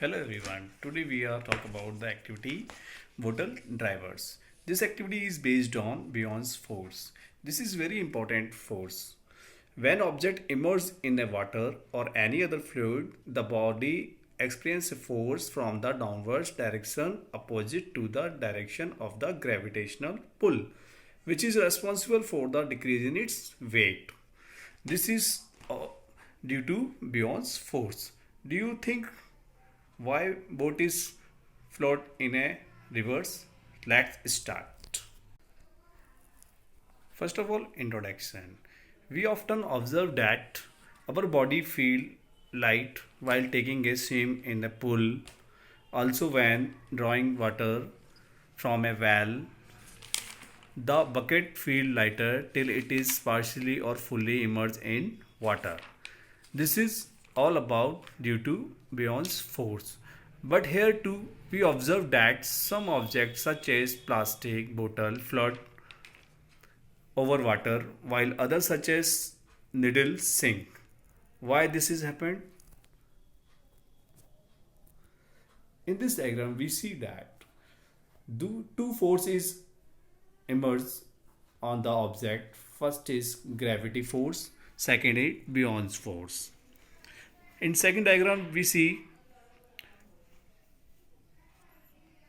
Hello everyone. Today we are talking about the activity bottle drivers. This activity is based on Beyond's force. This is very important force. When object immerses in a water or any other fluid, the body experiences a force from the downwards direction opposite to the direction of the gravitational pull, which is responsible for the decrease in its weight. This is due to Beyond's force. Do you think why boat is float in a reverse? Let's start. First of all, introduction. We often observe that our body feel light while taking a swim in the pool. Also, when drawing water from a well, the bucket feel lighter till it is partially or fully immersed in water. This is all about due to Beyond's force. But here too, we observe that some objects such as plastic bottle float over water while others such as needle sink. Why this is happened? In this diagram, we see that two forces emerge on the object. First is gravity force, second is Beyond's force. In second diagram, we see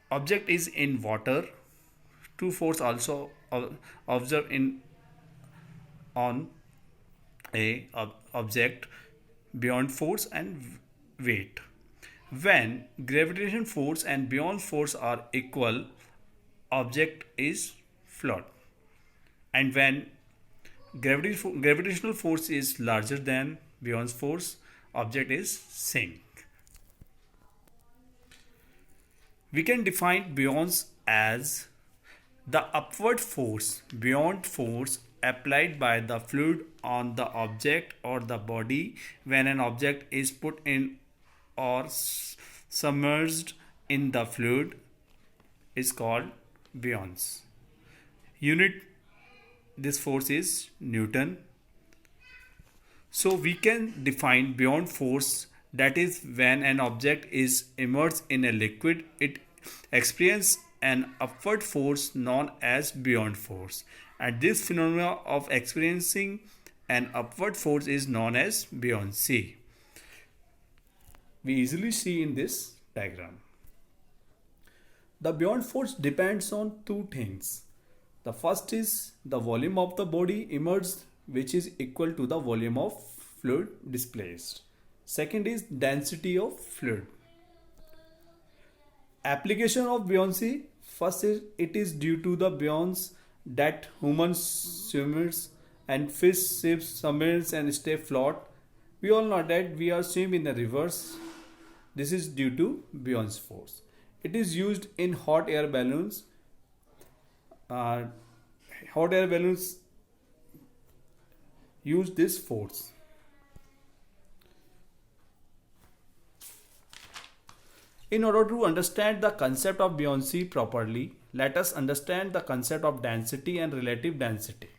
object is in water. Two force also observed in on a object, beyond force and weight. When gravitation force and beyond force are equal, object is float. And when gravitational force is larger than beyond force, object is sink. We can define beyond as the upward force, beyond force applied by the fluid on the object or the body when an object is put in or submerged in the fluid is called beyonds. Unit this force is Newton. So we can define beyond force, that is when an object is immersed in a liquid, it experiences an upward force known as beyond force, and this phenomena of experiencing an upward force is known as buoyancy. We easily see in this diagram. The beyond force depends on two things. The first is the volume of the body immersed, which is equal to the volume of fluid displaced. Second is density of fluid. Application of buoyancy. First is it is due to the buoyancy that human swimmers and fish ships submerge and stay float. We all know that we are swim in the rivers. This is due to buoyancy force. It is used in hot air balloons. Hot air balloons use this force. In order to understand the concept of buoyancy properly, let us understand the concept of density and relative density.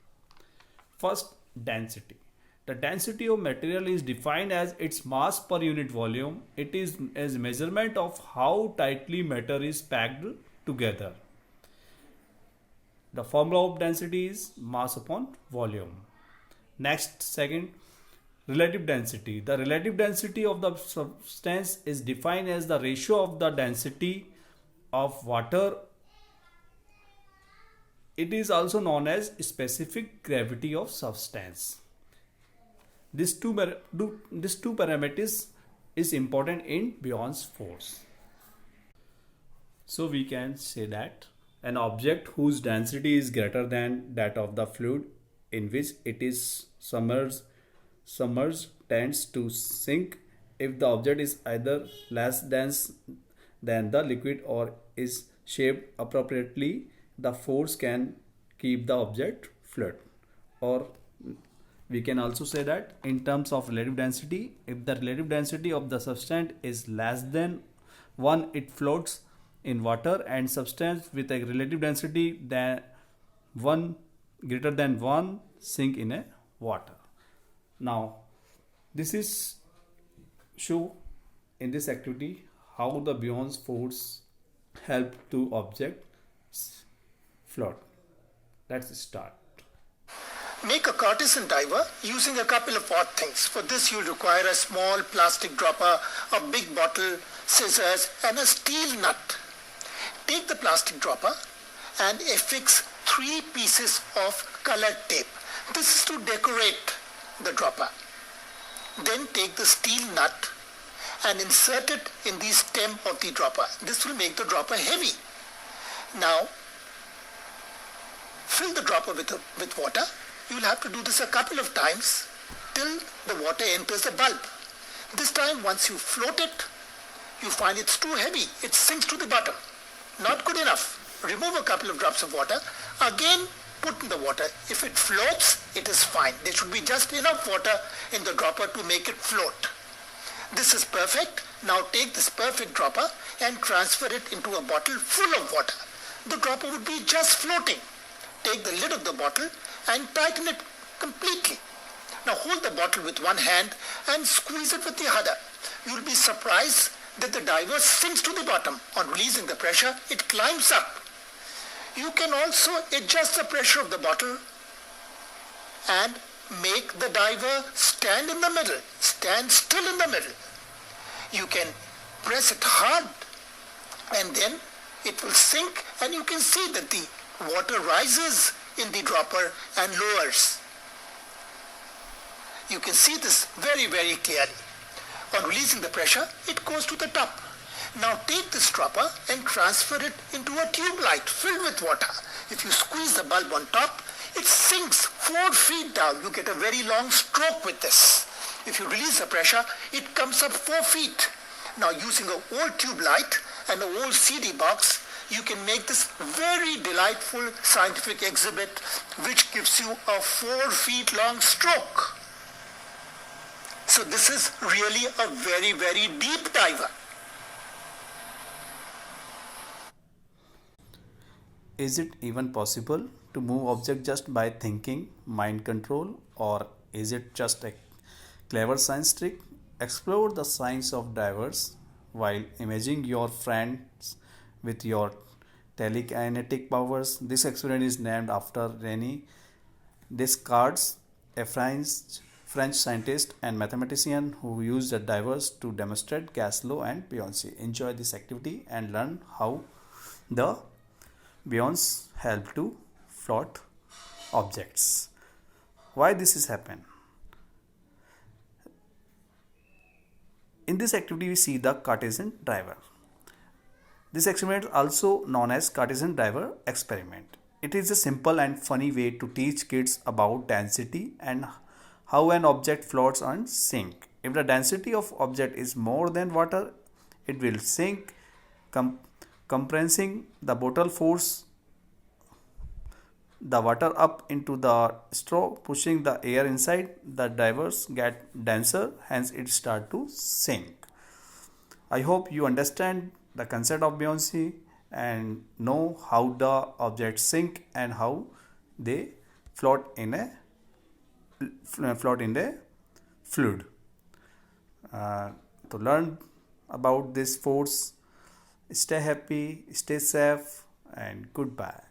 First, density. The density of material is defined as its mass per unit volume. It is a measurement of how tightly matter is packed together. The formula of density is mass upon volume. Next, second, relative density. The relative density of the substance is defined as the ratio of the density of water. It is also known as specific gravity of substance. These two parameters is important in Beyond's force. So we can say that an object whose density is greater than that of the fluid in which it is submerged tends to sink if the object is either less dense than the liquid or is shaped appropriately. The force can keep the object float. Or we can also say that in terms of relative density, if the relative density of the substance is less than 1, it floats in water, and substance with a relative density than 1 greater than 1 sink in a water. Now this is show in this activity how the Beyonce force help to object float. Let's start. Make a Cartesian diver using a couple of odd things. For this you'll require a small plastic dropper, a big bottle, scissors and a steel nut. Take the plastic dropper and affix 3 pieces of colored tape. This is to decorate the dropper. Then take the steel nut and insert it in the stem of the dropper. This will make the dropper heavy. Now fill the dropper with water. You will have to do this a couple of times till the water enters the bulb. This time once you float it, you find it's too heavy. It sinks to the bottom. Not good enough. Remove a couple of drops of water. Again put in the water. If it floats, it is fine. There should be just enough water in the dropper to make it float. This is perfect. Now take this perfect dropper and transfer it into a bottle full of water. The dropper would be just floating. Take the lid of the bottle and tighten it completely. Now hold the bottle with one hand and squeeze it with the other. You will be surprised that the diver sinks to the bottom. On releasing the pressure, it climbs up. You can also adjust the pressure of the bottle and make the diver stand in the middle, stand still in the middle. You can press it hard and then it will sink, and you can see that the water rises in the dropper and lowers. You can see this very, very clearly. On releasing the pressure, it goes to the top. Now take this dropper and transfer it into a tube light filled with water. If you squeeze the bulb on top, it sinks 4 feet down. You get a very long stroke with this. If you release the pressure, it comes up 4 feet. Now using an old tube light and an old CD box, you can make this very delightful scientific exhibit which gives you a 4 feet long stroke. So this is really a very, very deep diver. Is it even possible to move object just by thinking, mind control, or is it just a clever science trick? Explore the science of divers while imaging your friends with your telekinetic powers. This experiment is named after René Descartes, a French scientist and mathematician who used the divers to demonstrate gas law and buoyancy. Enjoy this activity and learn how the buoyancy help to float objects. Why this is happen? In this activity, we see the Cartesian diver. This experiment is also known as Cartesian diver experiment. It is a simple and funny way to teach kids about density and how an object floats and sinks. If the density of object is more than water, it will sink, compressing the bottle force the water up into the straw, pushing the air inside. The divers get denser, hence it start to sink. I hope you understand the concept of buoyancy and know how the objects sink and how they float in a fluid. To learn about this force, stay happy, stay safe, and goodbye.